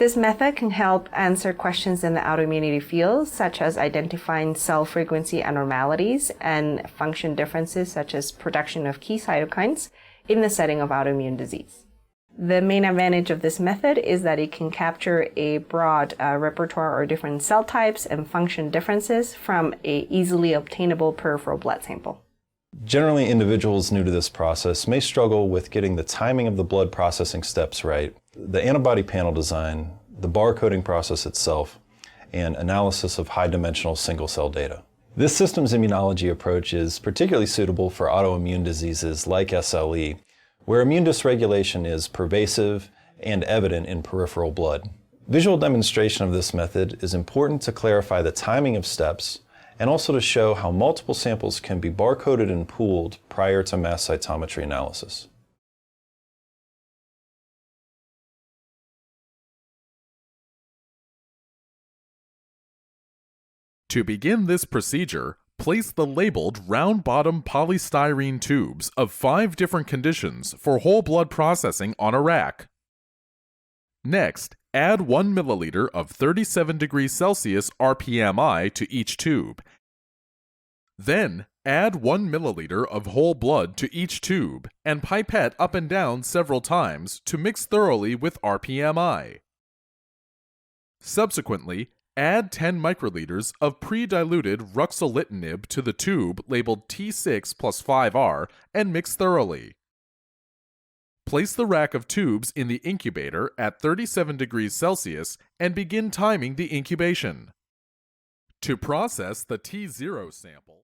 This method can help answer questions in the autoimmunity field, such as identifying cell frequency abnormalities and function differences, such as production of key cytokines in the setting of autoimmune disease. The main advantage of this method is that it can capture a broad repertoire or different cell types and function differences from an easily obtainable peripheral blood sample. Generally, individuals new to this process may struggle with getting the timing of the blood processing steps right, the antibody panel design, the barcoding process itself, and analysis of high-dimensional single-cell data. This systems immunology approach is particularly suitable for autoimmune diseases like SLE, where immune dysregulation is pervasive and evident in peripheral blood. Visual demonstration of this method is important to clarify the timing of steps and also to show how multiple samples can be barcoded and pooled prior to mass cytometry analysis. To begin this procedure, place the labeled round-bottom polystyrene tubes of 5 different conditions for whole blood processing on a rack. Next, add 1 milliliter of 37 degrees Celsius rPMI to each tube. Then, add 1 milliliter of whole blood to each tube and pipette up and down several times to mix thoroughly with rPMI. Subsequently, add 10 microliters of pre-diluted ruxolitinib to the tube labeled T6 plus 5R and mix thoroughly. Place the rack of tubes in the incubator at 37 degrees Celsius and begin timing the incubation. To process the T0 sample,